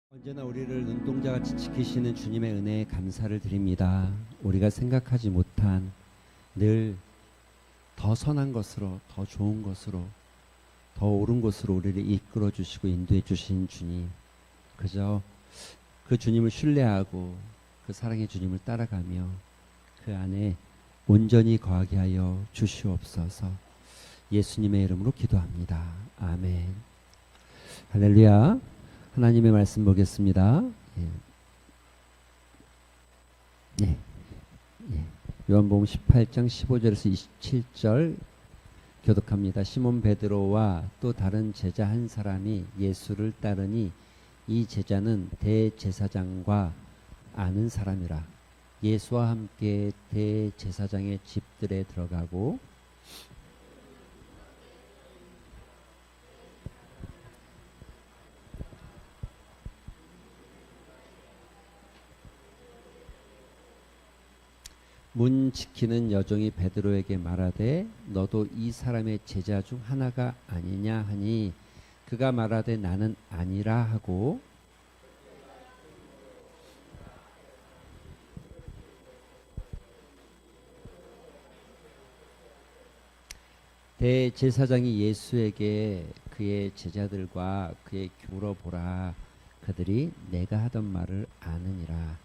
언제나 우리를 눈동자같이 지키시는 주님의 은혜에 감사를 드립니다. 우리가 생각하지 못한 늘 더 선한 것으로, 더 좋은 것으로, 더 옳은 곳으로 우리를 이끌어 주시고 인도해 주신 주님, 그저 그 주님을 신뢰하고 그 사랑의 주님을 따라가며 그 안에 온전히 거하게 하여 주시옵소서. 예수님의 이름으로 기도합니다. 아멘. 할렐루야. 하나님의 말씀 보겠습니다. 예. 요한복음 18장 15절에서 27절 교독합니다. 시몬 베드로와 또 다른 제자 한 사람이 예수를 따르니 이 제자는 대제사장과 아는 사람이라. 예수와 함께 대제사장의 집들에 들어가고 문 지키는 여종이 베드로에게 말하되 너도 이 사람의 제자 중 하나가 아니냐 하니 그가 말하되 나는 아니라 하고 대제사장이 예수에게 그의 제자들과 그의 물어보라. 그들이 내가 하던 말을 아느니라.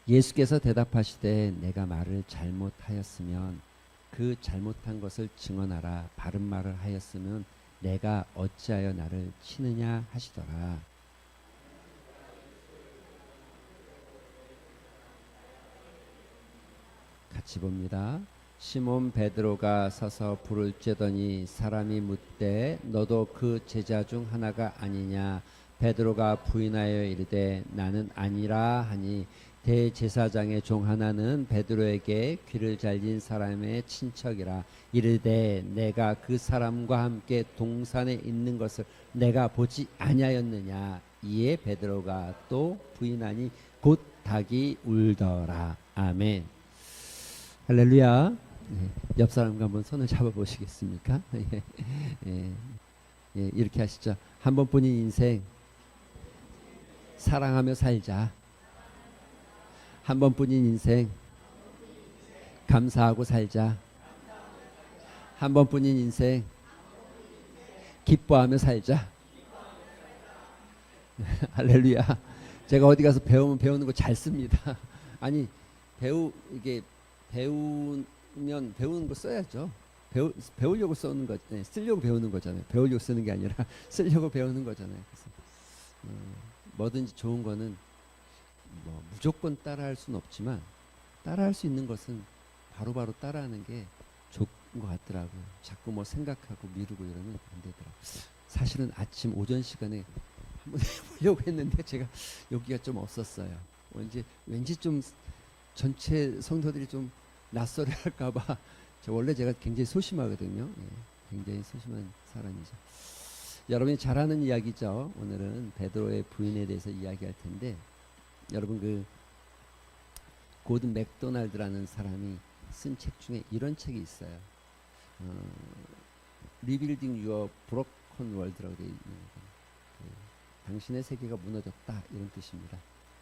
예수께서 대답하시되 내가 말을 잘못하였으면 그 잘못한 것을 증언하라. 바른 말을 하였으면 내가 어찌하여 나를 치느냐 하시더라. 같이 봅니다. 시몬 베드로가 서서 불을 쬐더니 사람이 묻되 너도 그 제자 중 하나가 아니냐. 베드로가 부인하여 이르되 나는 아니라 하니 대제사장의 종 하나는 베드로에게 귀를 잘린 사람의 친척이라. 이르되 내가 그 사람과 함께 동산에 있는 것을 내가 보지 아니하였느냐. 이에 베드로가 또 부인하니 곧 닭이 울더라. 아멘. 할렐루야. 옆 사람과 한번 손을 잡아 보시겠습니까? 이렇게 하시죠. 한 번뿐인 인생 사랑하며 살자. 한 번뿐인 인생 감사하고 살자. 한 번뿐인 인생 기뻐하며 살자. 할렐루야. 제가 어디 가서 배우면 배우는 거 잘 씁니다. 아니 이게 배우면 배우는 거 써야죠. 배우려고 쓰는 거, 쓰려고 배우는 거잖아요. 배우려고 쓰는 게 아니라 쓰려고 배우는 거잖아요. 그래서 뭐든지 좋은 거는 뭐 무조건 따라할 수는 없지만 따라할 수 있는 것은 바로바로 따라하는 게 좋은 것 같더라고요. 자꾸 뭐 생각하고 미루고 이러면 안 되더라고요. 사실은 아침 오전 시간에 한번 해보려고 했는데 제가 여기가 좀 없었어요. 왠지 좀 전체 성도들이 좀 낯설어 할까봐. 원래 제가 굉장히 소심하거든요. 굉장히 소심한 사람이죠. 여러분이 잘 아는 이야기죠. 오늘은 베드로의 부인에 대해서 이야기할 텐데, 여러분 그 고든 맥도날드라는 사람이 쓴 책 중에 이런 책이 있어요. Rebuilding Your Broken World라고 되어 있는 당신의 세계가 무너졌다 이런 뜻입니다.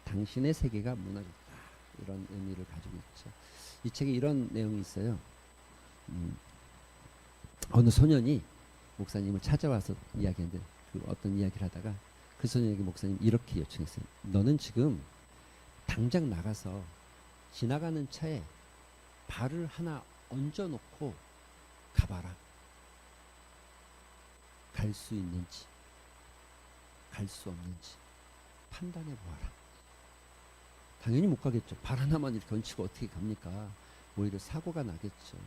당신의 세계가 무너졌다 이런 의미를 가지고 있죠. 이 책에 이런 내용이 있어요. 어느 소년이 목사님을 찾아와서 이야기했는데 그 어떤 이야기를 하다가 그 소년에게 목사님 이렇게 요청했어요. 너는 지금 당장 나가서 지나가는 차에 발을 하나 얹어놓고 가봐라. 갈 수 있는지 갈 수 없는지 판단해 보아라. 당연히 못 가겠죠. 발 하나만 이렇게 얹히고 어떻게 갑니까? 오히려 사고가 나겠죠.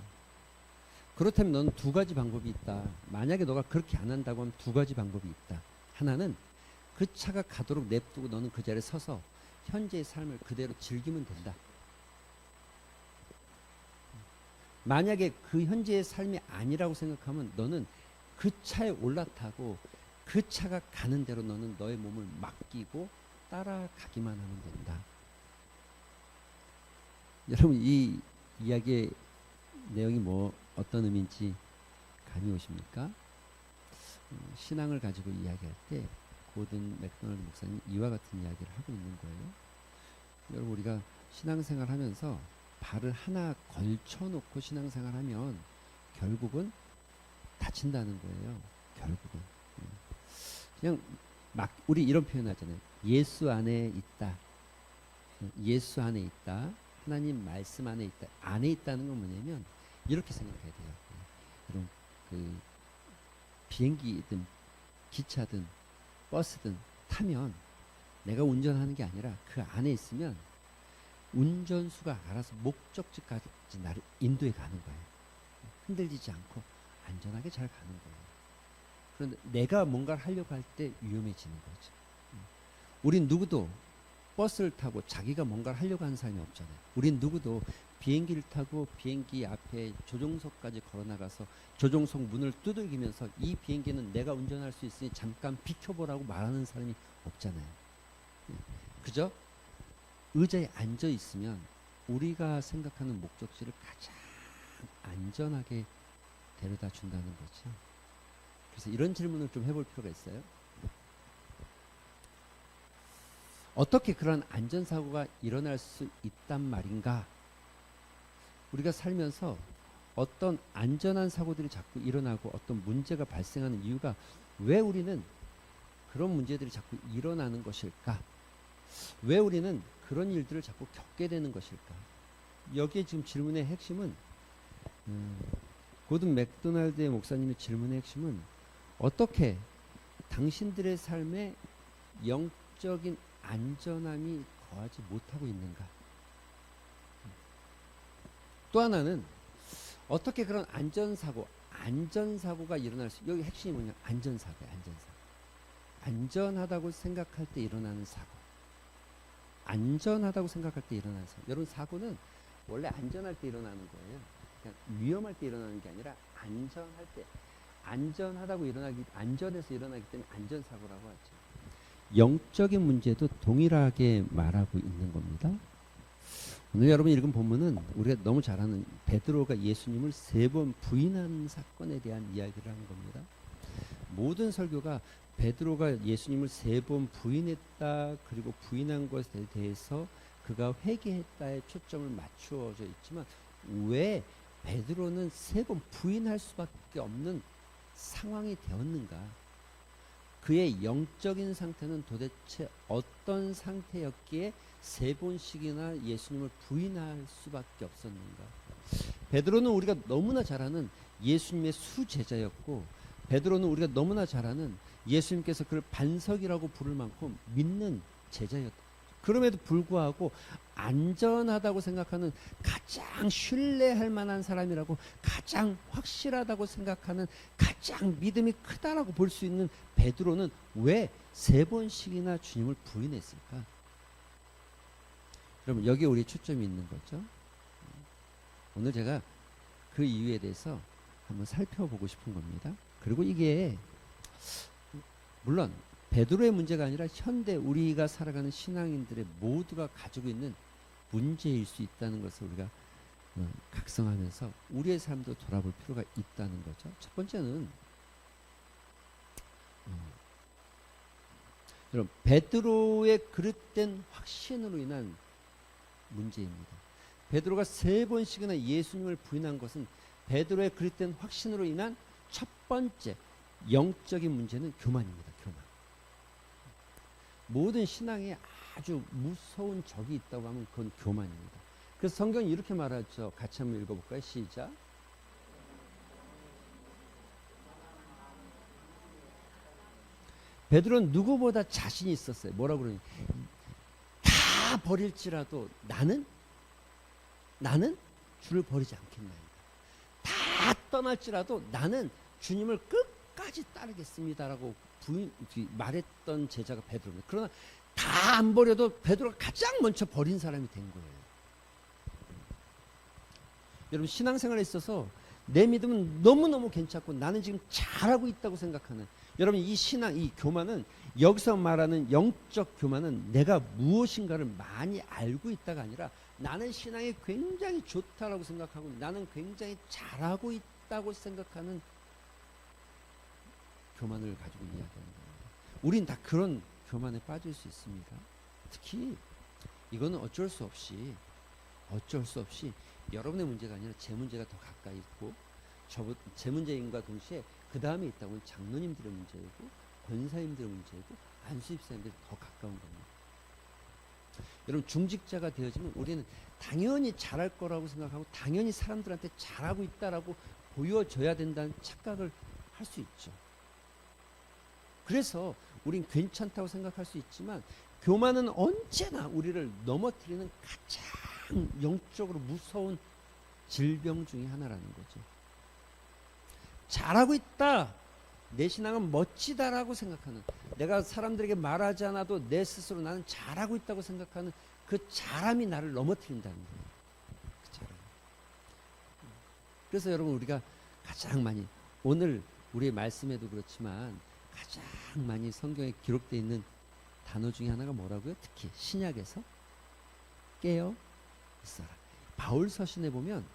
그렇다면 너는 두 가지 방법이 있다. 만약에 너가 그렇게 안 한다고 하면 두 가지 방법이 있다. 하나는 그 차가 가도록 냅두고 너는 그 자리에 서서 현재의 삶을 그대로 즐기면 된다. 만약에 그 현재의 삶이 아니라고 생각하면 너는 그 차에 올라타고 그 차가 가는 대로 너는 너의 몸을 맡기고 따라가기만 하면 된다. 여러분 이 이야기의 내용이 뭐 어떤 의미인지 감이 오십니까? 신앙을 가지고 이야기할 때 고든 맥도날드 목사님 이와 같은 이야기를 하고 있는 거예요. 여러분 우리가 신앙생활 하면서 발을 하나 걸쳐놓고 신앙생활하면 결국은 다친다는 거예요. 결국은 그냥 막 우리 이런 표현하잖아요. 예수 안에 있다. 예수 안에 있다. 하나님 말씀 안에 있다. 안에 있다는 건 뭐냐면 이렇게 생각해야 돼요. 여러분 그 비행기든 기차든 버스든 타면 내가 운전하는 게 아니라 그 안에 있으면 운전수가 알아서 목적지까지 나를 인도해 가는 거예요. 흔들리지 않고 안전하게 잘 가는 거예요. 그런데 내가 뭔가를 하려고 할 때 위험해지는 거죠. 우린 누구도 버스를 타고 자기가 뭔가를 하려고 하는 사람이 없잖아요. 우린 누구도 비행기를 타고 비행기 앞에 조종석까지 걸어 나가서 조종석 문을 두들기면서 이 비행기는 내가 운전할 수 있으니 잠깐 비켜보라고 말하는 사람이 없잖아요. 그죠? 의자에 앉아 있으면 우리가 생각하는 목적지를 가장 안전하게 데려다 준다는 거죠. 그래서 이런 질문을 좀 해볼 필요가 있어요. 어떻게 그런 안전사고가 일어날 수 있단 말인가? 우리가 살면서 어떤 안전한 사고들이 자꾸 일어나고 어떤 문제가 발생하는 이유가 왜 우리는 그런 문제들이 자꾸 일어나는 것일까? 왜 우리는 그런 일들을 자꾸 겪게 되는 것일까? 여기에 지금 질문의 핵심은 고든 맥도날드의 목사님의 질문의 핵심은 어떻게 당신들의 삶에 영적인 안전함이 거하지 못하고 있는가? 또 하나는 어떻게 그런 안전사고가 일어날 수, 여기 핵심이 뭐냐? 안전사고예요, 안전사고. 안전하다고 생각할 때 일어나는 사고. 안전하다고 생각할 때 일어나는 사고. 여러분, 사고는 원래 안전할 때 일어나는 거예요. 그냥 위험할 때 일어나는 게 아니라 안전할 때. 안전해서 일어나기 때문에 안전사고라고 하죠. 영적인 문제도 동일하게 말하고 있는 겁니다. 오늘 여러분 읽은 본문은 우리가 너무 잘 아는 베드로가 예수님을 3번 부인한 사건에 대한 이야기를 하는 겁니다. 모든 설교가 베드로가 예수님을 3번 부인했다, 그리고 부인한 것에 대해서 그가 회개했다에 초점을 맞추어져 있지만 왜 베드로는 3번 부인할 수밖에 없는 상황이 되었는가? 그의 영적인 상태는 도대체 어떤 상태였기에 3번씩이나 예수님을 부인할 수밖에 없었는가? 베드로는 우리가 너무나 잘 아는 예수님의 수제자였고, 베드로는 우리가 너무나 잘 아는 예수님께서 그를 반석이라고 부를 만큼 믿는 제자였다. 그럼에도 불구하고 안전하다고 생각하는, 가장 신뢰할 만한 사람이라고, 가장 확실하다고 생각하는, 가장 믿음이 크다라고 볼 수 있는 베드로는 왜 3번씩이나 주님을 부인했을까? 여러분, 여기에 우리 초점이 있는 거죠. 오늘 제가 그 이유에 대해서 한번 살펴보고 싶은 겁니다. 그리고 이게 물론 베드로의 문제가 아니라 현대 우리가 살아가는 신앙인들의 모두가 가지고 있는 문제일 수 있다는 것을 우리가 각성하면서 우리의 삶도 돌아볼 필요가 있다는 거죠. 첫 번째는 여러분, 베드로의 그릇된 확신으로 인한 문제입니다. 베드로가 3번씩이나 예수님을 부인한 것은 베드로의 그릇된 확신으로 인한 첫 번째 영적인 문제는 교만입니다. 교만. 모든 신앙에 아주 무서운 적이 있다고 하면 그건 교만입니다. 그래서 성경이 이렇게 말하죠. 같이 한번 읽어볼까요? 시작. 베드로는 누구보다 자신이 있었어요. 뭐라고 그러니? 다 버릴지라도 나는 주를 버리지 않겠나이다. 다 떠날지라도 나는 주님을 끝까지 따르겠습니다라고 말했던 제자가 베드로입니다. 그러나 다 안 버려도 베드로가 가장 먼저 버린 사람이 된 거예요. 여러분, 신앙생활에 있어서 내 믿음은 너무너무 괜찮고 나는 지금 잘하고 있다고 생각하는, 여러분 이 신앙, 이 교만은 여기서 말하는 영적 교만은 내가 무엇인가를 많이 알고 있다가 아니라 나는 신앙이 굉장히 좋다라고 생각하고 나는 굉장히 잘하고 있다고 생각하는 교만을 가지고 이야기하는 거예요. 우린 다 그런 교만에 빠질 수 있습니다. 특히 이거는 어쩔 수 없이 여러분의 문제가 아니라 제 문제가 더 가까이 있고 제 문제인과 동시에 그 다음에 있다고 하면 장로님들의 문제이고 권사님들의 문제이고 안수집사님들이 더 가까운 겁니다. 여러분 중직자가 되어지면 우리는 당연히 잘할 거라고 생각하고 당연히 사람들한테 잘하고 있다라고 보여줘야 된다는 착각을 할 수 있죠. 그래서 우린 괜찮다고 생각할 수 있지만 교만은 언제나 우리를 넘어뜨리는 가장 영적으로 무서운 질병 중에 하나라는 거죠. 잘하고 있다. 내 신앙은 멋지다라고 생각하는, 내가 사람들에게 말하지 않아도 내 스스로 나는 잘하고 있다고 생각하는 그 잘함이 나를 넘어뜨린다는 거예요. 그 잘함. 그래서 여러분 우리가 가장 많이 오늘 우리의 말씀에도 그렇지만 가장 많이 성경에 기록되어 있는 단어 중에 하나가 뭐라고요? 특히 신약에서 깨어 있어라. 바울 서신에 보면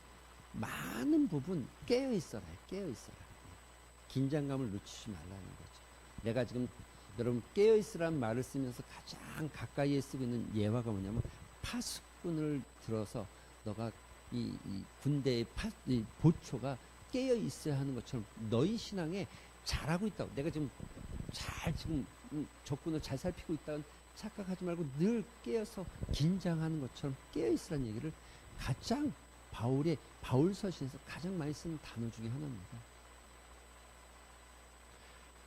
많은 부분 깨어 있어라. 깨어 있어라. 긴장감을 놓치지 말라는 거죠. 내가 지금 여러분 깨어 있으라는 말을 쓰면서 가장 가까이에 쓰고 있는 예화가 뭐냐면 파수꾼을 들어서 너가 이 군대의 이 보초가 깨어 있어야 하는 것처럼 너희 신앙에 잘하고 있다고, 내가 지금 적군을 잘 살피고 있다는 착각하지 말고 늘 깨어서 긴장하는 것처럼 깨어 있으라는 얘기를 가장 바울 서신에서 가장 많이 쓰는 단어 중에 하나입니다.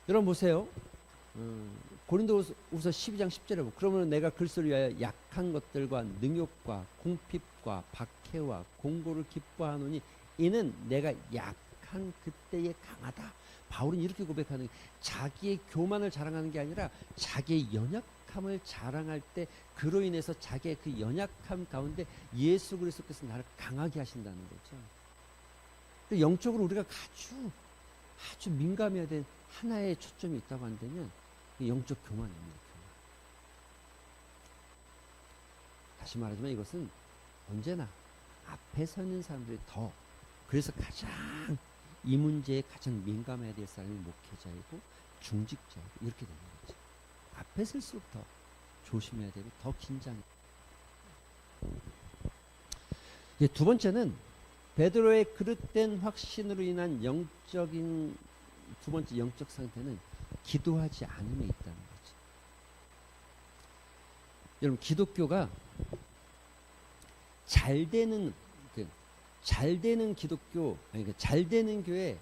여러분 보세요. 고린도후서 12장 10절에 보면 그러면 내가 그리스도를 위하여 약한 것들과 능욕과 궁핍과 박해와 공고를 기뻐하노니 이는 내가 약한 그때에 강하다. 바울은 이렇게 고백하는 게 자기의 교만을 자랑하는 게 아니라 자기의 연약함을 자랑할 때 그로 인해서 자기의 그 연약함 가운데 예수 그리스도께서 나를 강하게 하신다는 거죠. 영적으로 우리가 아주 민감해야 될 하나의 초점이 있다고 한다면 영적 교만입니다. 교만. 다시 말하지만 이것은 언제나 앞에 서 있는 사람들이 더, 그래서 가장 이 문제에 가장 민감해야 될 사람이 목회자이고 중직자이고 이렇게 되는 거죠. 앞에 설수록 더 조심해야 되고 더 긴장해. 두 번째는 베드로의 그릇된 확신으로 인한 두 번째 영적 상태는 기도하지 않음에 있다는 거죠. 여러분 기독교가 잘 되는 기독교, 잘 되는 교회,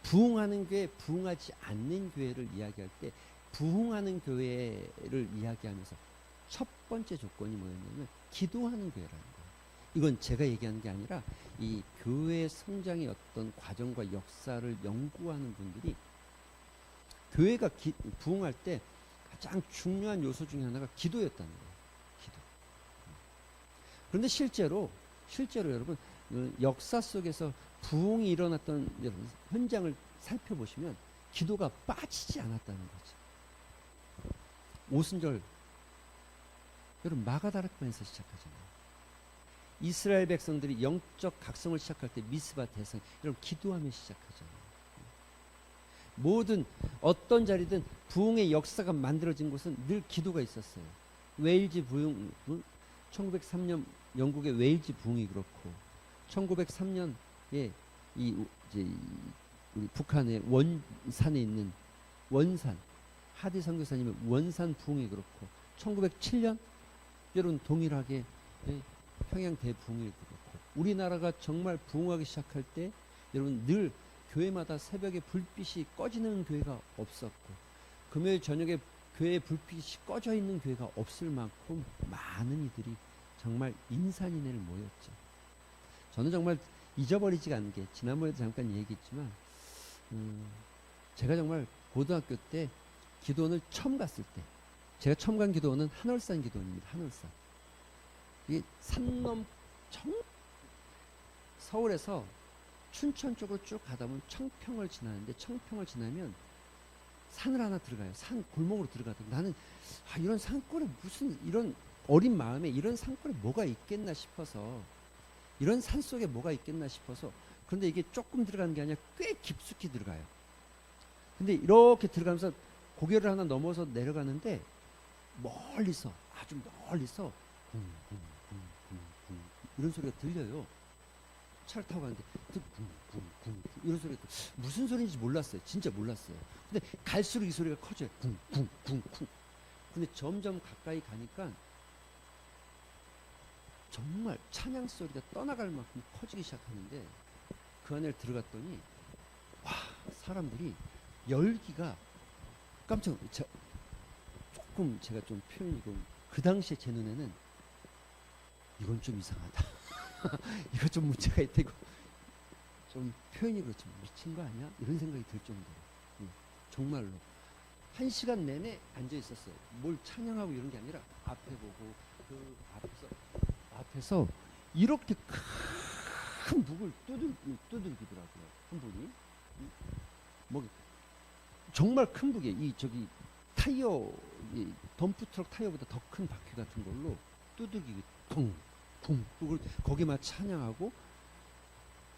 부흥하는 교회, 부흥하지 않는 교회를 이야기할 때 부흥하는 교회를 이야기하면서 첫 번째 조건이 뭐였냐면 기도하는 교회라는 거예요. 이건 제가 얘기하는 게 아니라 이 교회 성장의 어떤 과정과 역사를 연구하는 분들이 교회가 부흥할 때 가장 중요한 요소 중에 하나가 기도였다는 거예요. 기도. 그런데 실제로 여러분 역사 속에서 부흥이 일어났던 여러분 현장을 살펴보시면 기도가 빠지지 않았다는 거죠. 오순절 여러분 마가다락방에서 시작하잖아요. 이스라엘 백성들이 영적 각성을 시작할 때 미스바 대성 여러분 기도하며 시작하잖아요. 모든 어떤 자리든 부흥의 역사가 만들어진 곳은 늘 기도가 있었어요. 웨일즈 부흥 1903년 영국의 웨일즈 부흥이 그렇고 1903년에 우리 북한의 원산에 있는 원산 하디 선교사님의 원산 부흥이 그렇고 1907년 여러분 동일하게 평양 대부흥이 그렇고 우리나라가 정말 부흥하기 시작할 때 여러분 늘 교회마다 새벽에 불빛이 꺼지는 교회가 없었고 금요일 저녁에 교회에 불빛이 꺼져 있는 교회가 없을 만큼 많은 이들이 정말 인산인해를 모였죠. 저는 정말 잊어버리지가 않은 게 지난번에도 잠깐 얘기했지만 제가 정말 고등학교 때 기도원을 처음 갔을 때 제가 처음 간 기도원은 한월산 기도원입니다. 한월산. 이게 서울에서 춘천 쪽으로 쭉 가다 보면 청평을 지나는데 청평을 지나면 산을 하나 들어가요. 산 골목으로 들어가도 나는 이런 산골에 무슨 이런 어린 마음에 이런 산골에 뭐가 있겠나 싶어서 이런 산 속에 뭐가 있겠나 싶어서 그런데 이게 조금 들어가는 게 아니라 꽤 깊숙이 들어가요. 근데 이렇게 들어가면서 고개를 하나 넘어서 내려가는데 멀리서 아주 멀리서 쿵쿵쿵쿵쿵 이런 소리가 들려요. 차를 타고 가는데 쿵쿵쿵쿵 이런 소리가 무슨 소리인지 몰랐어요. 진짜 몰랐어요. 근데 갈수록 이 소리가 커져요. 쿵쿵쿵쿵. 근데 점점 가까이 가니까 정말 찬양 소리가 떠나갈 만큼 커지기 시작하는데 그 안에 들어갔더니 와 사람들이 열기가 깜짝 조금 제가 좀 표현이 그 당시에 제 눈에는 이건 좀 이상하다. 이거 좀 문제가 있다. 이거 좀 표현이 그렇지 미친 거 아니야? 이런 생각이 들 정도로 정말로 1시간 내내 앉아 있었어요. 뭘 찬양하고 이런 게 아니라 앞에 보고 그 앞에서 이렇게 큰 묵을 두들기더라고요. 한 분이 뭐 정말 큰 묵에 이 저기 타이어 이 덤프 트럭 타이어보다 더 큰 바퀴 같은 걸로 두들기고 쿵쿵 그걸 거기만 찬양하고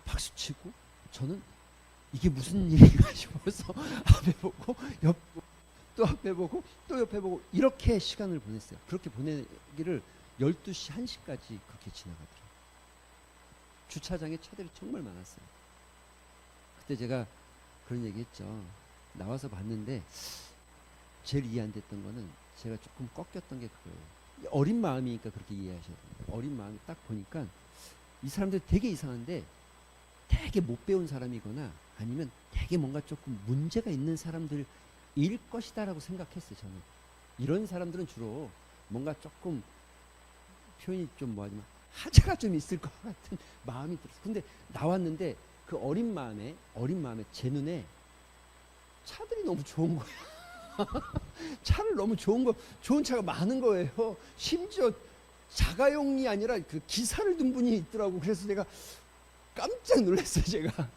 박수치고 저는 이게 무슨 일인가 싶어서 앞에 보고 또 앞에 보고 또 옆에 보고 이렇게 시간을 보냈어요. 그렇게 보내기를 12시 1시까지 그렇게 지나가더라고요. 주차장에 차들이 정말 많았어요. 그때 제가 그런 얘기 했죠. 나와서 봤는데 제일 이해 안 됐던 거는 제가 조금 꺾였던 게 그거예요. 어린 마음이니까 그렇게 이해하셔야 돼요. 어린 마음이 딱 보니까 이 사람들 되게 이상한데 되게 못 배운 사람이거나 아니면 되게 뭔가 조금 문제가 있는 사람들일 것이다라고 생각했어요. 저는 이런 사람들은 주로 뭔가 조금 표현이 좀 뭐하지만 하자가 좀 있을 것 같은 마음이 들었어요. 근데 나왔는데 그 어린 마음에 제 눈에 차들이 너무 좋은 거예요. 차를 너무 좋은 차가 많은 거예요. 심지어 자가용이 아니라 그 기사를 둔 분이 있더라고. 그래서 내가 깜짝 놀랐어요. 제가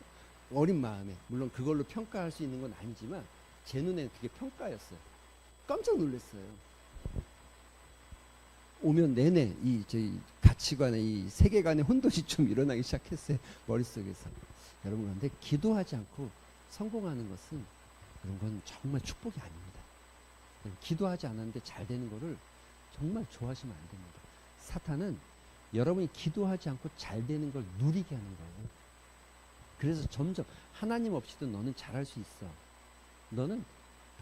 어린 마음에 물론 그걸로 평가할 수 있는 건 아니지만 제 눈에는 그게 평가였어요. 깜짝 놀랐어요. 오면 내내 이 저희 가치관의 이 세계관의 혼돈이 좀 일어나기 시작했어요. 머릿속에서. 여러분 그런데 기도하지 않고 성공하는 것은 그런 건 정말 축복이 아닙니다. 기도하지 않았는데 잘 되는 거를 정말 좋아하시면 안 됩니다. 사탄은 여러분이 기도하지 않고 잘 되는 걸 누리게 하는 거예요. 그래서 점점 하나님 없이도 너는 잘할 수 있어. 너는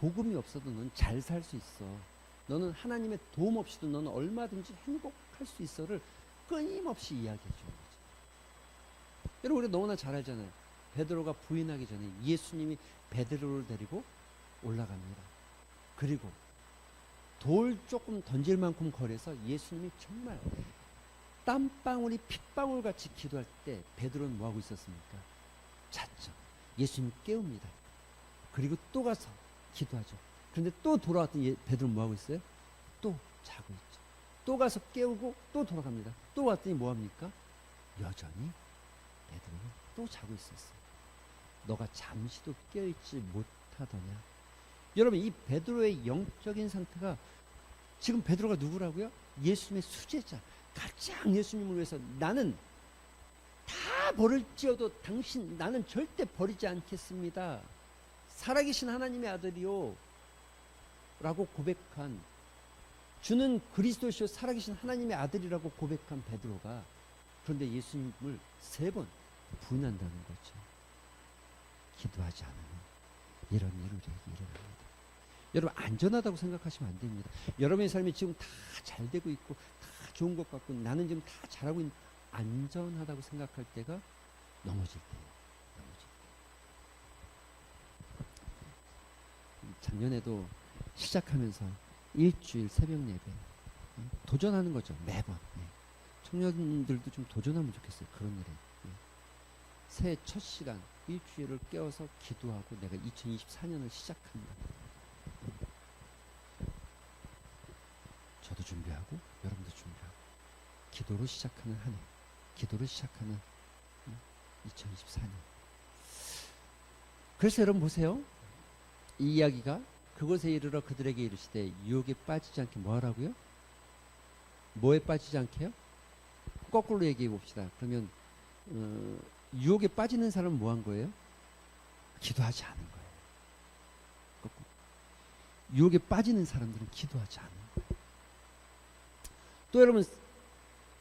복음이 없어도 너는 잘 살 수 있어. 너는 하나님의 도움 없이도 너는 얼마든지 행복할 수 있어를 끊임없이 이야기해 주는 거죠. 여러분 우리 너무나 잘 알잖아요. 베드로가 부인하기 전에 예수님이 베드로를 데리고 올라갑니다. 그리고 돌 조금 던질 만큼 거리에서 예수님이 정말 땀방울이 핏방울 같이 기도할 때 베드로는 뭐하고 있었습니까? 잤죠. 예수님 깨웁니다. 그리고 또 가서 기도하죠. 그런데 또 돌아왔더니 베드로는 뭐하고 있어요? 또 자고 있죠. 또 가서 깨우고 또 돌아갑니다. 또 왔더니 뭐합니까? 여전히 베드로는 또 자고 있었어요. 너가 잠시도 깨어있지 못하더냐. 여러분 이 베드로의 영적인 상태가 지금 베드로가 누구라고요? 예수님의 수제자. 가장 예수님을 위해서 나는 다 버릴지어도 당신 나는 절대 버리지 않겠습니다. 살아계신 하나님의 아들이요 라고 고백한 주는 그리스도시요 살아계신 하나님의 아들이라고 고백한 베드로가 그런데 예수님을 3번 부인한다는 거죠. 기도하지 않으면 이런 일이 우리에게 일어납니다. 여러분 안전하다고 생각하시면 안 됩니다. 여러분의 삶이 지금 다 잘 되고 있고 다 좋은 것 같고 나는 지금 다 잘하고 있는 안전하다고 생각할 때가 넘어질 때예요. 작년에도 시작하면서 일주일 새벽 예배 도전하는 거죠. 매번. 청년들도 좀 도전하면 좋겠어요. 그런 일에. 새해 첫 시간 일주일을 깨워서 기도하고 내가 2024년을 시작합니다. 저도 준비하고 여러분도 준비하고 기도로 시작하는 한 해, 기도로 시작하는 2024년. 그래서 여러분 보세요. 이 이야기가 그곳에 이르러 그들에게 이르시되 유혹에 빠지지 않게 뭐 하라고요? 뭐에 빠지지 않게요? 거꾸로 얘기해 봅시다. 그러면 유혹에 빠지는 사람은 뭐 한 거예요? 기도하지 않은 거예요. 거꾸로. 유혹에 빠지는 사람들은 기도하지 않은 거예요. 또 여러분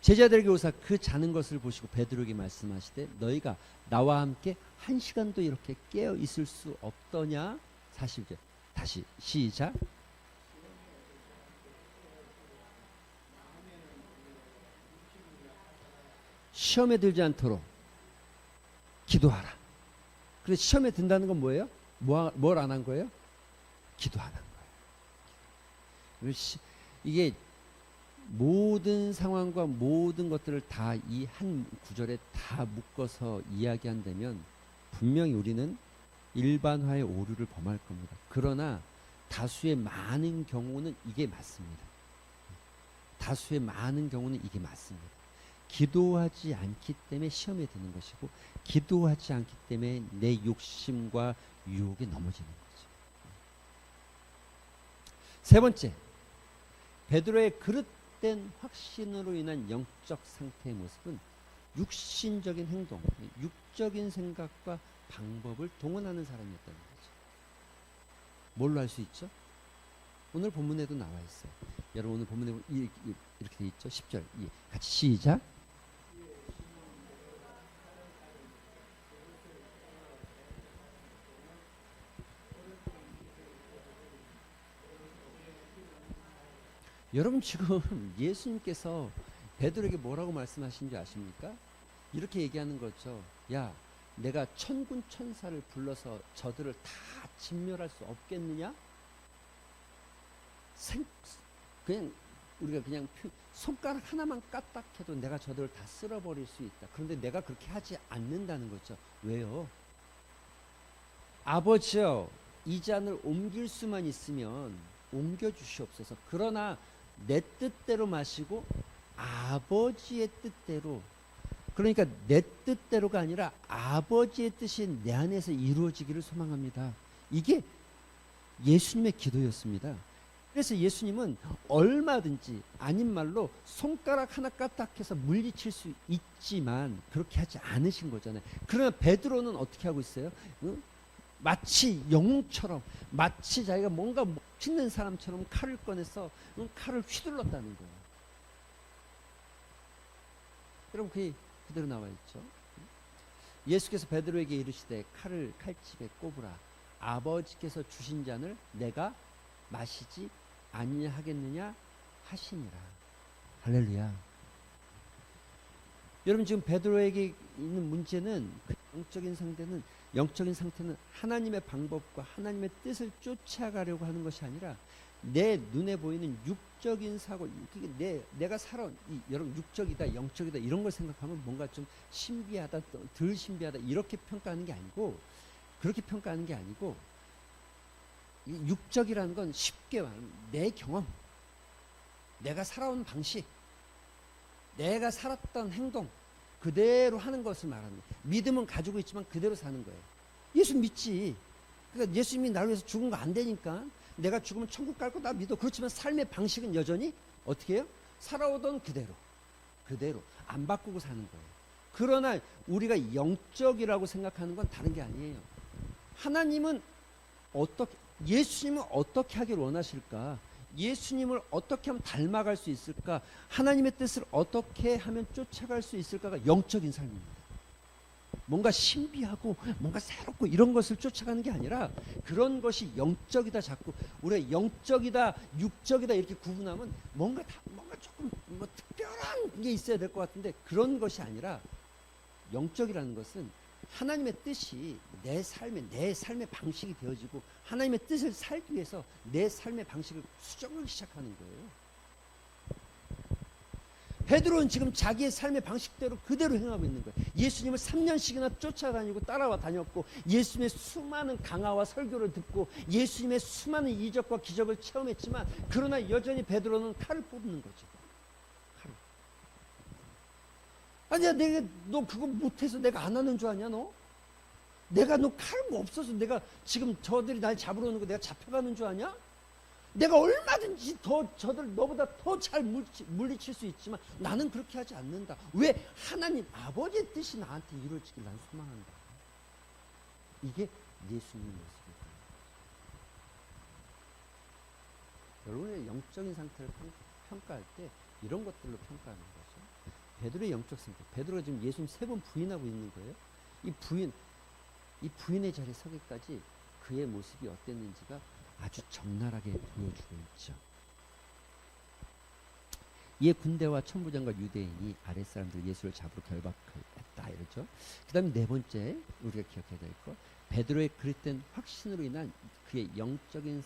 제자들에게 오사 그 자는 것을 보시고 베드로에게 말씀하시되 너희가 나와 함께 1시간도 이렇게 깨어 있을 수 없더냐? 40절 다시 시작. 시험에 들지 않도록 기도하라. 그래서 시험에 든다는 건 뭐예요? 뭘 안 한 거예요? 기도 안 한 거예요. 이게 모든 상황과 모든 것들을 다 이 한 구절에 다 묶어서 이야기한다면 분명히 우리는 일반화의 오류를 범할 겁니다. 그러나 다수의 많은 경우는 이게 맞습니다. 다수의 많은 경우는 이게 맞습니다. 기도하지 않기 때문에 시험에 드는 것이고 기도하지 않기 때문에 내 욕심과 유혹에 넘어지는 거죠. 세 번째, 베드로의 그릇된 확신으로 인한 영적 상태의 모습은 육신적인 행동, 육적인 생각과 방법을 동원하는 사람이었다는 거죠. 뭘로 할 수 있죠? 오늘 본문에도 나와 있어요. 여러분 오늘 본문에 이렇게 돼 있죠. 10절 같이 시작. 여러분 지금 예수님께서 베드로에게 뭐라고 말씀하신지 아십니까? 이렇게 얘기하는 거죠. 야, 내가 천군 천사를 불러서 저들을 다 진멸할 수 없겠느냐? 그냥 우리가 그냥 손가락 하나만 까딱해도 내가 저들을 다 쓸어버릴 수 있다. 그런데 내가 그렇게 하지 않는다는 거죠. 왜요? 아버지여, 이 잔을 옮길 수만 있으면 옮겨주시옵소서. 그러나 내 뜻대로 마시고 아버지의 뜻대로, 그러니까 내 뜻대로가 아니라 아버지의 뜻이 내 안에서 이루어지기를 소망합니다. 이게 예수님의 기도였습니다. 그래서 예수님은 얼마든지 아닌 말로 손가락 하나 까딱해서 물리칠 수 있지만 그렇게 하지 않으신 거잖아요. 그러나 베드로는 어떻게 하고 있어요? 마치 영웅처럼, 마치 자기가 뭔가 멋있는 사람처럼 칼을 꺼내서 칼을 휘둘렀다는 거예요. 여러분 그게 그대로 나와 있죠. 예수께서 베드로에게 이르시되 칼을 칼집에 꼽으라. 아버지께서 주신 잔을 내가 마시지 아니하겠느냐 하시니라. 할렐루야. 여러분 지금 베드로에게 있는 문제는 그 영적인 상태는 하나님의 방법과 하나님의 뜻을 쫓아가려고 하는 것이 아니라 내 눈에 보이는 육적인 사고, 내가 살아온 여러분 육적이다 영적이다 이런 걸 생각하면 뭔가 좀 신비하다, 덜 신비하다 이렇게 평가하는 게 아니고, 그렇게 평가하는 게 아니고, 육적이라는 건 쉽게 말하면 내 경험, 내가 살아온 방식, 내가 살았던 행동 그대로 하는 것을 말하는 거예요. 믿음은 가지고 있지만 그대로 사는 거예요. 예수 믿지. 그러니까 예수님이 나를 위해서 죽은 거 안 되니까 내가 죽으면 천국 갈 거 나 믿어. 그렇지만 삶의 방식은 여전히 어떻게 해요? 살아오던 그대로 안 바꾸고 사는 거예요. 그러나 우리가 영적이라고 생각하는 건 다른 게 아니에요. 하나님은 예수님은 어떻게 하길 원하실까? 예수님을 어떻게 하면 닮아갈 수 있을까? 하나님의 뜻을 어떻게 하면 쫓아갈 수 있을까가 영적인 삶입니다. 뭔가 신비하고 뭔가 새롭고 이런 것을 쫓아가는 게 아니라 그런 것이 영적이다. 자꾸 우리가 영적이다 육적이다 이렇게 구분하면 뭔가 조금 특별한 게 있어야 될 것 같은데, 그런 것이 아니라 영적이라는 것은 하나님의 뜻이 내 삶의 방식이 되어지고 하나님의 뜻을 살기 위해서 내 삶의 방식을 수정하기 시작하는 거예요. 베드로는 지금 자기의 삶의 방식대로 그대로 행하고 있는 거예요. 예수님을 3년씩이나 쫓아다니고 따라와 다녔고 예수님의 수많은 강화와 설교를 듣고 예수님의 수많은 이적과 기적을 체험했지만, 그러나 여전히 베드로는 칼을 뽑는 거죠. 칼을. 아니야, 너 그거 못해서 내가 안 하는 줄 아냐 너? 내가 너 칼 거 없어서 내가 지금 저들이 날 잡으러 오는 거 내가 잡혀가는 줄 아냐? 내가 얼마든지 더 저들 너보다 더 잘 물리칠 수 있지만 나는 그렇게 하지 않는다. 왜? 하나님 아버지의 뜻이 나한테 이루어지길 난 소망한다. 이게 예수님 모습이다. 여러분의 영적인 상태를 평가할 때 이런 것들로 평가하는 거죠. 베드로의 영적 상태. 베드로가 지금 예수님 3번 부인하고 있는 거예요. 이 부인의 자리에 서기까지 그의 모습이 어땠는지가 아주 적나라하게 보여주고 있죠. 이에 군대와 천부장과 유대인이 아랫사람들 예수를 잡으러 결박했다 이러죠. 그 다음에 4번째 우리가 기억해야 될 거, 베드로의 그릇된 확신으로 인한 그의 영적인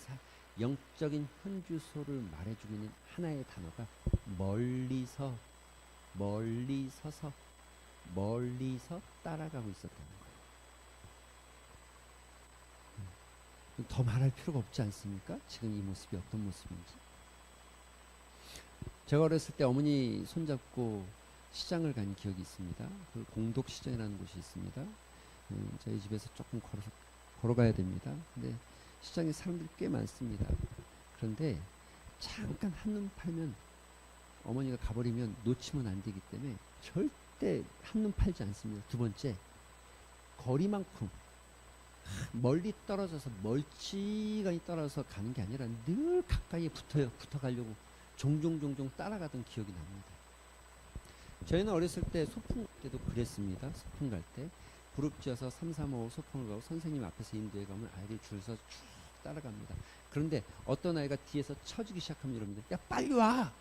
현주소를 말해주고 있는 하나의 단어가 멀리서 따라가고 있었다는 거예요. 더 말할 필요가 없지 않습니까? 지금 이 모습이 어떤 모습인지. 제가 어렸을 때 어머니 손잡고 시장을 간 기억이 있습니다. 그 공덕시장이라는 곳이 있습니다. 저희 집에서 조금 걸어가야 됩니다. 근데 시장에 사람들이 꽤 많습니다. 그런데 잠깐 한눈 팔면 어머니가 가버리면 놓치면 안 되기 때문에 절대 한눈 팔지 않습니다. 2번째, 거리만큼 멀리 떨어져서 멀찌감치 떨어져서 가는 게 아니라 늘 가까이에 붙어가려고 종종 따라가던 기억이 납니다. 저희는 어렸을 때 소풍 때도 그랬습니다. 소풍 갈 때 그룹 지어서 3, 3, 5 소풍을 가고 선생님 앞에서 인도해 가면 아이들이 줄 서서 쭉 따라갑니다. 그런데 어떤 아이가 뒤에서 쳐지기 시작하면 여러분들, 야 빨리 와,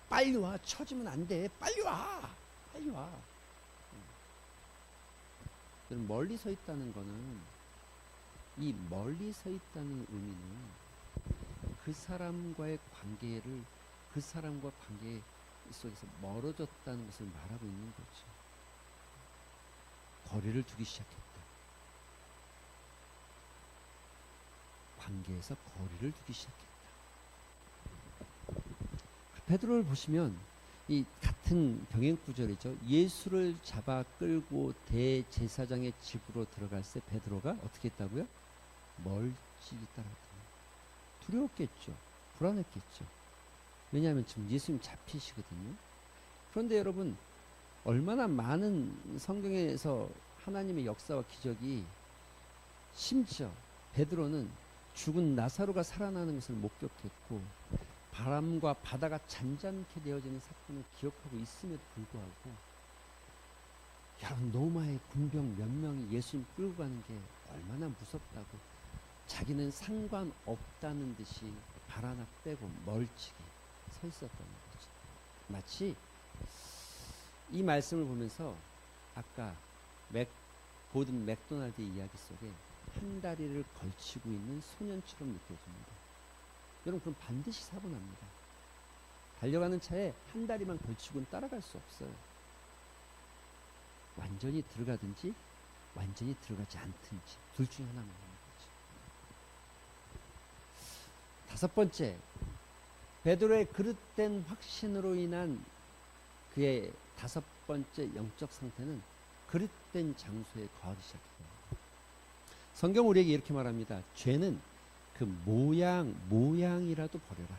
빨리 와, 쳐지면 안 돼, 빨리 와. 여러분, 멀리 서 있다는 거는, 이 멀리 서 있다는 의미는 그 사람과 관계 속에서 멀어졌다는 것을 말하고 있는 거죠. 거리를 두기 시작했다. 관계에서 거리를 두기 시작했다. 베드로를 보시면 이 같은 병행 구절이죠. 예수를 잡아 끌고 대제사장의 집으로 들어갈 때 베드로가 어떻게 했다고요? 멀찍이 따라갔다. 두려웠겠죠. 불안했겠죠. 왜냐하면 지금 예수님 잡히시거든요. 그런데 여러분, 얼마나 많은 성경에서 하나님의 역사와 기적이, 심지어 베드로는 죽은 나사로가 살아나는 것을 목격했고 바람과 바다가 잔잔케 되어지는 사건을 기억하고 있음에도 불구하고, 여러분, 로마의 군병 몇 명이 예수님 끌고 가는 게 얼마나 무섭다고 자기는 상관없다는 듯이 발 하나 빼고 멀찍이 서 있었다는 거죠. 마치 이 말씀을 보면서 아까 보던 맥도날드 이야기 속에 한 다리를 걸치고 있는 소년처럼 느껴집니다. 여러분, 그럼 반드시 사고 납니다. 달려가는 차에 한 다리만 걸치고는 따라갈 수 없어요. 완전히 들어가든지 완전히 들어가지 않든지 둘 중에 하나만 하는 거죠. 5번째, 베드로의 그릇된 확신으로 인한 그의 5번째 영적 상태는 그릇된 장소에 거하기 시작해요. 성경 우리에게 이렇게 말합니다. 죄는 그 모양이라도 버려라.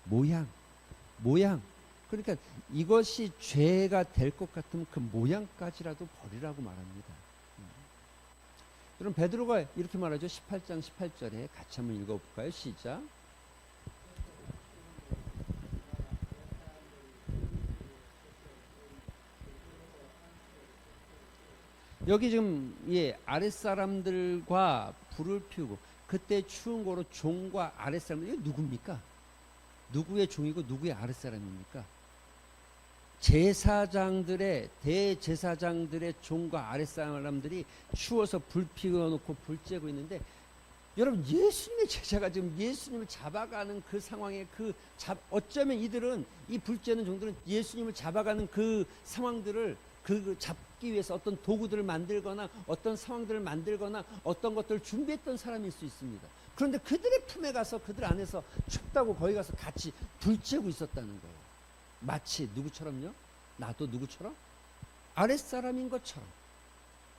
모양. 그러니까 이것이 죄가 될 것 같으면 그 모양까지라도 버리라고 말합니다. 여러분, 베드로가 이렇게 말하죠. 18장 18절에 같이 한번 읽어볼까요? 시작. 여기 지금 아랫사람들과 불을 피우고, 그때 추운 거로 종과 아랫사람들, 이게 누굽니까? 누구의 종이고 누구의 아랫사람입니까? 대제사장들의 종과 아랫사람들이 추워서 불 피워놓고 불 쬐고 있는데, 여러분, 예수님의 제자가 지금 예수님을 잡아가는 그 상황에 어쩌면 이들은, 이 불 쬐는 종들은 예수님을 잡아가는 그 상황들을 잡기 위해서 어떤 도구들을 만들거나 어떤 상황들을 만들거나 어떤 것들을 준비했던 사람일 수 있습니다. 그런데 그들의 품에 가서 그들 안에서 춥다고 거기 가서 같이 불 쬐고 있었다는 거예요. 마치 누구처럼요? 나도 누구처럼? 아랫사람인 것처럼.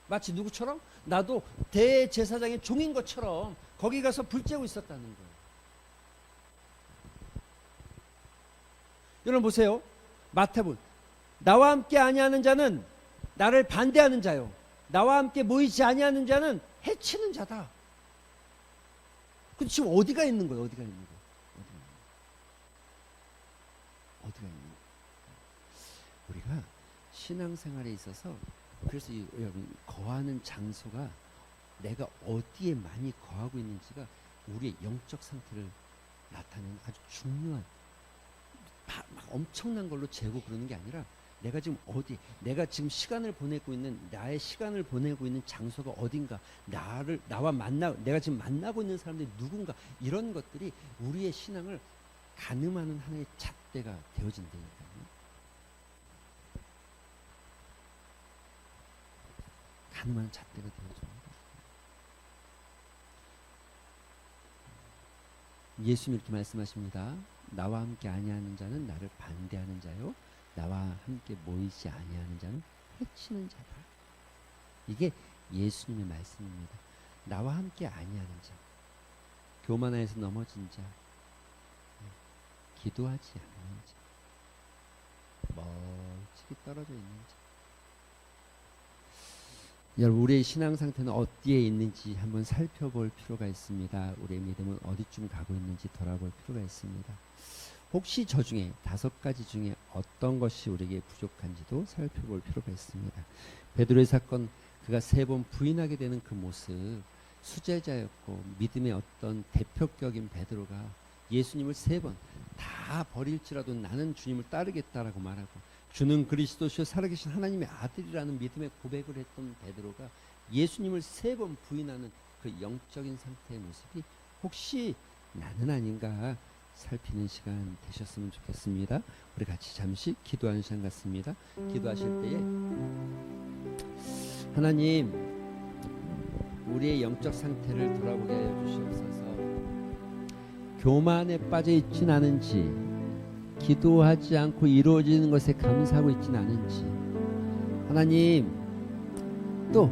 마치 누구처럼? 나도 대제사장의 종인 것처럼 거기 가서 불 쬐고 있었다는 거예요. 여러분 보세요. 마태복음. 나와 함께 아니하는 자는 나를 반대하는 자요. 나와 함께 모이지 아니하는 자는 해치는 자다. 근데 지금 어디가 있는 거예요? 어디가 있는 거예요? 어디가 있는 거예요? 우리가 신앙생활에 있어서 그래서 여러분 거하는 장소가 내가 어디에 많이 거하고 있는지가 우리의 영적 상태를 나타내는 아주 중요한 막 엄청난 걸로 재고 그러는 게 아니라 내가 지금 어디 내가 지금 시간을 보내고 있는 나의 시간을 보내고 있는 장소가 어딘가 내가 지금 만나고 있는 사람들이 누군가 이런 것들이 우리의 신앙을 가늠하는 하나의 잣대가 되어진다니까요. 가늠하는 잣대가 되어집니다. 예수님 이렇게 말씀하십니다. 나와 함께 아니하는 자는 나를 반대하는 자요, 나와 함께 모이지 아니하는 자는 해치는 자다. 이게 예수님의 말씀입니다. 나와 함께 아니하는 자, 교만하여서 넘어진 자, 기도하지 않는 자, 멀찍이 떨어져 있는 자. 여러분 우리의 신앙 상태는 어디에 있는지 한번 살펴볼 필요가 있습니다. 우리의 믿음은 어디쯤 가고 있는지 돌아볼 필요가 있습니다. 혹시 저 중에 5가지 중에 어떤 것이 우리에게 부족한지도 살펴볼 필요가 있습니다. 베드로의 사건, 그가 3번 부인하게 되는 그 모습, 수제자였고 믿음의 어떤 대표격인 베드로가 예수님을 3번 다 버릴지라도 나는 주님을 따르겠다라고 말하고 주는 그리스도시요 살아계신 하나님의 아들이라는 믿음의 고백을 했던 베드로가 예수님을 3번 부인하는 그 영적인 상태의 모습이 혹시 나는 아닌가 살피는 시간 되셨으면 좋겠습니다. 우리 같이 잠시 기도하는 시간 같습니다. 기도하실 때에 하나님 우리의 영적 상태를 돌아보게 하여 주시옵소서. 교만에 빠져 있진 않은지, 기도하지 않고 이루어지는 것에 감사하고 있진 않은지, 하나님 또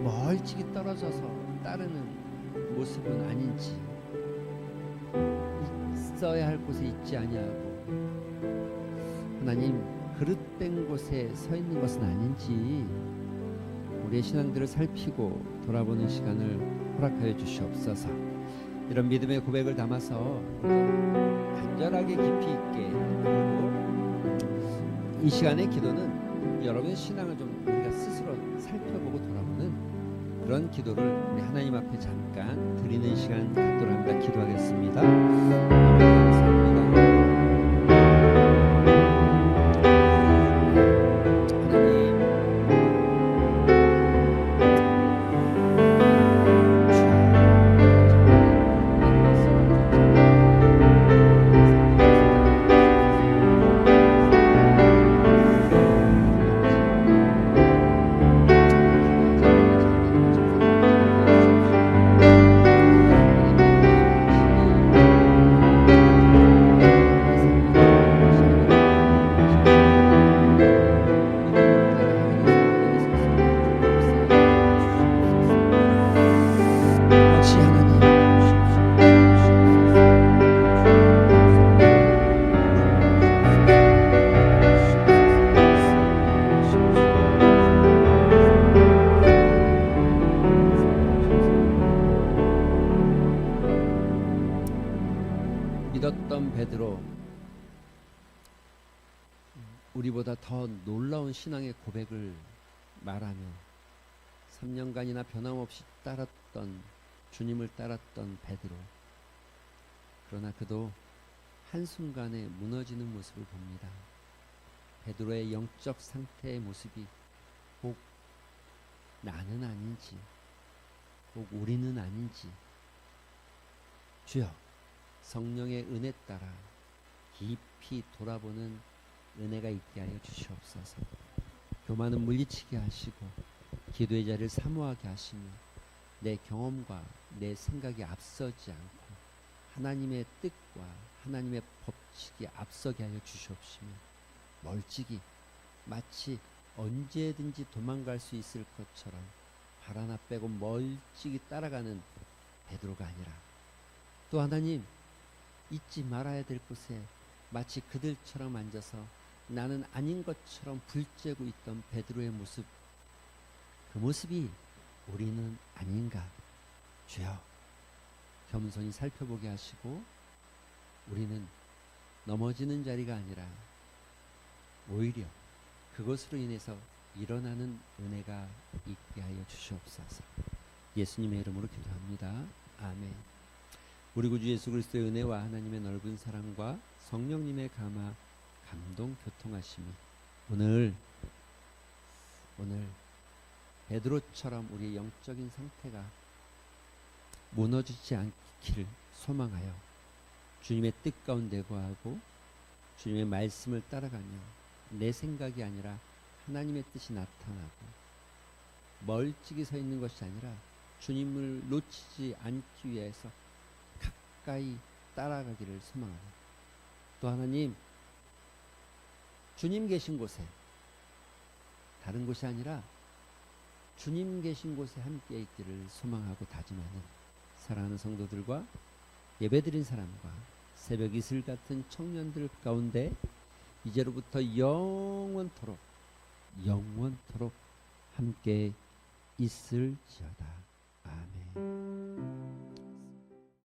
멀찍이 떨어져서 따르는 모습은 아닌지, 있어야 할 곳에 있지 아니하고 하나님 그릇된 곳에 서 있는 것은 아닌지 우리의 신앙들을 살피고 돌아보는 시간을 허락하여 주시옵소서. 이런 믿음의 고백을 담아서 간절하게 깊이 있게, 그리고 이 시간의 기도는 여러분의 신앙을 좀 우리가 스스로 살펴보고 돌아보는 그런 기도를 우리 하나님 앞에 잠깐 드리는 시간 갖도록 합니다. 기도하겠습니다. 감사합니다. 믿었던 베드로, 우리보다 더 놀라운 신앙의 고백을 말하며 3년간이나 변함없이 주님을 따랐던 베드로, 그러나 그도 한순간에 무너지는 모습을 봅니다. 베드로의 영적 상태의 모습이 혹 나는 아닌지, 혹 우리는 아닌지, 주여 성령의 은혜 따라 깊이 돌아보는 은혜가 있게 하여 주시옵소서. 교만은 물리치게 하시고 기도의 자리를 사모하게 하시며 내 경험과 내 생각이 앞서지 않고 하나님의 뜻과 하나님의 법칙이 앞서게 하여 주시옵시며 멀찍이 마치 언제든지 도망갈 수 있을 것처럼 발 하나 빼고 멀찍이 따라가는 베드로가 아니라 또 하나님 잊지 말아야 될 곳에 마치 그들처럼 앉아서 나는 아닌 것처럼 불쬐고 있던 베드로의 모습, 그 모습이 우리는 아닌가. 주여 겸손히 살펴보게 하시고 우리는 넘어지는 자리가 아니라 오히려 그것으로 인해서 일어나는 은혜가 있게 하여 주시옵소서. 예수님의 이름으로 기도합니다. 아멘. 우리 구주 예수 그리스도의 은혜와 하나님의 넓은 사랑과 성령님의 감화, 감동, 교통하심이 오늘 베드로처럼 우리의 영적인 상태가 무너지지 않기를 소망하여 주님의 뜻 가운데 거하고 주님의 말씀을 따라가며 내 생각이 아니라 하나님의 뜻이 나타나고 멀찍이 서 있는 것이 아니라 주님을 놓치지 않기 위해서 가까이 따라가기를 소망합니다. 또 하나님, 주님 계신 곳에, 다른 곳이 아니라 주님 계신 곳에 함께 있기를 소망하고 다짐하는 사랑하는 성도들과 예배드린 사람과 새벽 이슬 같은 청년들 가운데 이제로부터 영원토록 함께 있을지어다.